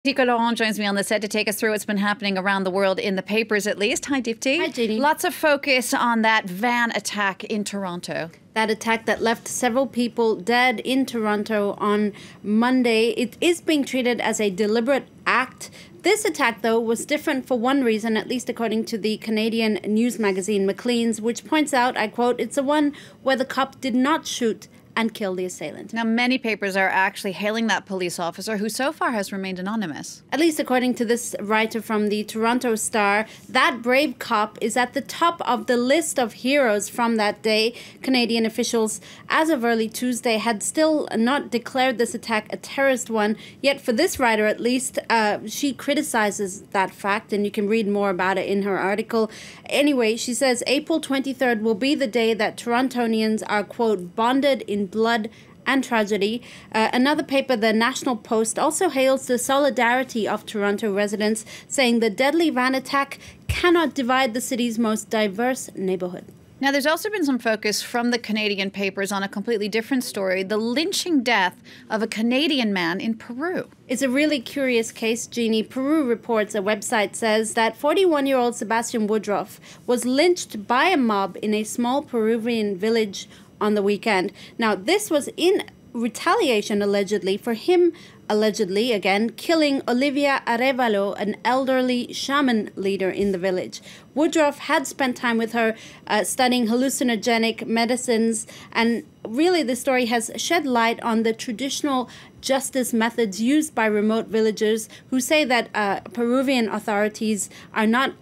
Dipti Laurent joins me on the set to take us through what's been happening around the world in the papers, at least. Hi, Dipti. Hi, Jeannie. Lots of focus on that van attack in Toronto. That attack that left several people dead in Toronto on Monday. It is being treated as a deliberate act. This attack, though, was different for one reason, at least according to the Canadian news magazine Maclean's, which points out, I quote, "It's the one where the cop did not shoot and kill the assailant." Now, many papers are actually hailing that police officer, who so far has remained anonymous. At least according to this writer from the Toronto Star, that brave cop is at the top of the list of heroes from that day. Canadian officials, as of early Tuesday, had still not declared this attack a terrorist one. Yet for this writer, at least, she criticizes that fact, and you can read more about it in her article. Anyway, she says April 23rd will be the day that Torontonians are, quote, bonded in blood and tragedy. Another paper, the National Post, also hails the solidarity of Toronto residents, saying the deadly van attack cannot divide the city's most diverse neighborhood. Now, there's also been some focus from the Canadian papers on a completely different story, the lynching death of a Canadian man in Peru. It's a really curious case, Jeannie. Peru Reports, a website, says that 41-year-old Sebastian Woodruff was lynched by a mob in a small Peruvian village on the weekend. Now, this was in retaliation, allegedly, for him, again, killing Olivia Arevalo, an elderly shaman leader in the village. Woodruff had spent time with her studying hallucinogenic medicines, and really the story has shed light on the traditional justice methods used by remote villagers who say that Peruvian authorities are not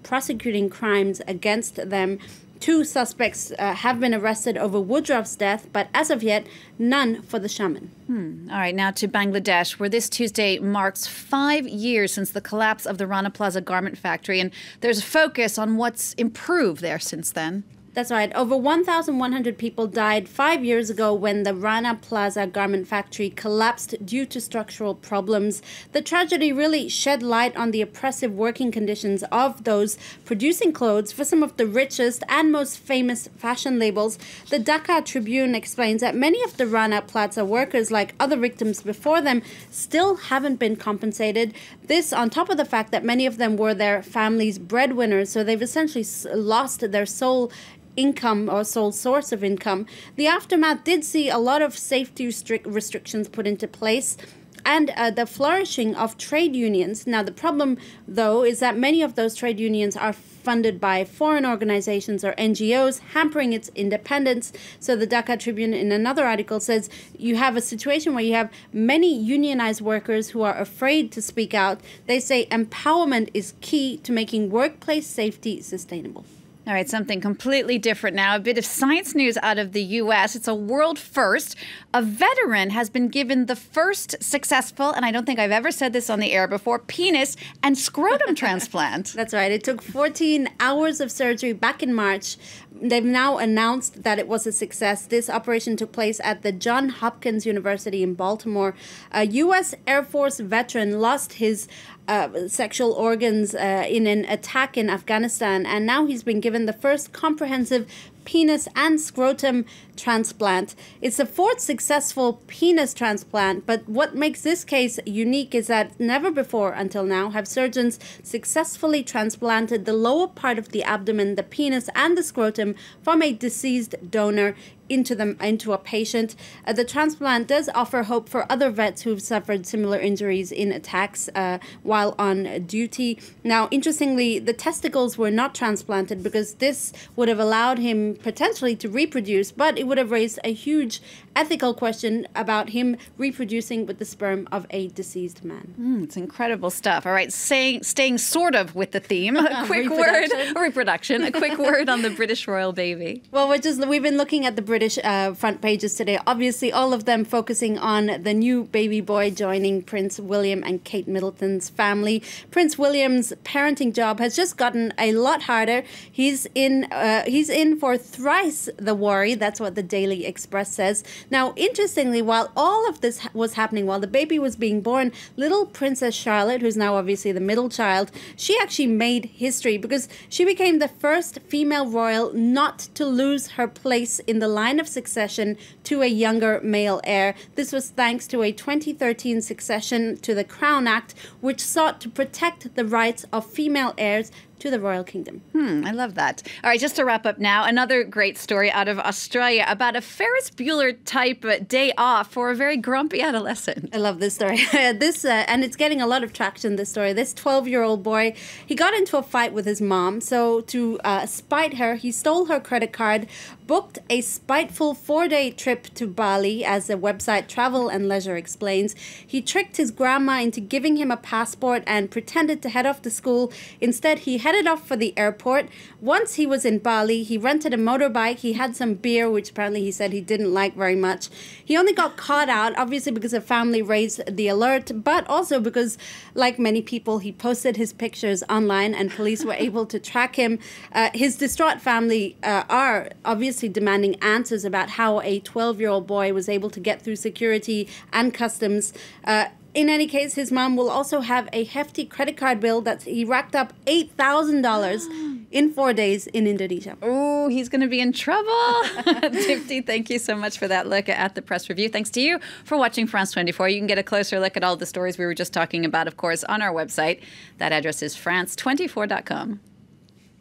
prosecuting crimes against them. 2 suspects have been arrested over Woodruff's death, but as of yet, none for the shaman. All right, now to Bangladesh, where this Tuesday marks 5 years since the collapse of the Rana Plaza garment factory, and there's a focus on what's improved there since then. That's right. Over 1,100 people died 5 years ago when the Rana Plaza garment factory collapsed due to structural problems. The tragedy really shed light on the oppressive working conditions of those producing clothes for some of the richest and most famous fashion labels. The Dhaka Tribune explains that many of the Rana Plaza workers, like other victims before them, still haven't been compensated. This on top of the fact that many of them were their family's breadwinners, so they've essentially lost their sole income or sole source of income. The aftermath did see a lot of safety restrictions put into place and the flourishing of trade unions. Now, the problem, though, is that many of those trade unions are funded by foreign organizations or NGOs, hampering its independence. So the Dhaka Tribune, in another article, says you have a situation where you have many unionized workers who are afraid to speak out. They say empowerment is key to making workplace safety sustainable. All right, something completely different now. A bit of science news out of the U.S. It's a world first. A veteran has been given the first successful, and I don't think I've ever said this on the air before, penis and scrotum transplant. That's right. It took 14 hours of surgery back in March. They've now announced that it was a success. This operation took place at the Johns Hopkins University in Baltimore. A U.S. Air Force veteran lost his sexual organs in an attack in Afghanistan, and now he's been given the first comprehensive penis and scrotum transplant. It's the 4th successful penis transplant, but what makes this case unique is that never before until now have surgeons successfully transplanted the lower part of the abdomen, the penis and the scrotum from a deceased donor into a patient. The transplant does offer hope for other vets who've suffered similar injuries in attacks while on duty. Now, interestingly, the testicles were not transplanted because this would have allowed him potentially to reproduce, but it would have raised a huge ethical question about him reproducing with the sperm of a deceased man. It's incredible stuff. All right, staying sort of with the theme, a quick reproduction, a quick word on the British royal baby. Well, we've been looking at the British front pages today. Obviously, all of them focusing on the new baby boy joining Prince William and Kate Middleton's family. Prince William's parenting job has just gotten a lot harder. He's in for thrice the worry. That's what the Daily Express says. Now, interestingly, while all of this was happening, while the baby was being born, little Princess Charlotte, who's now obviously the middle child, she actually made history because she became the first female royal not to lose her place in the line of succession to a younger male heir. This was thanks to a 2013 succession to the Crown Act, which sought to protect the rights of female heirs to the royal kingdom. I love that. All right, just to wrap up now, another great story out of Australia about a Ferris Bueller type day off for a very grumpy adolescent. I love this story. And it's getting a lot of traction, this story. This 12-year-old boy, he got into a fight with his mom. So to spite her, he stole her credit card, booked a spiteful 4-day trip to Bali, as the website Travel and Leisure explains. He tricked his grandma into giving him a passport and pretended to head off to school. Instead, he headed off for the airport. Once he was in Bali, he rented a motorbike. He had some beer, which apparently he said he didn't like very much. He only got caught out, obviously because the family raised the alert, but also because, like many people, he posted his pictures online and police were able to track him. His distraught family are obviously demanding answers about how a 12-year-old boy was able to get through security and customs. In any case, his mom will also have a hefty credit card bill that he racked up $8,000 in 4 days in Indonesia. Oh, he's going to be in trouble. Dipti, thank you so much for that look at the press review. Thanks to you for watching France 24. You can get a closer look at all the stories we were just talking about, of course, on our website. That address is france24.com.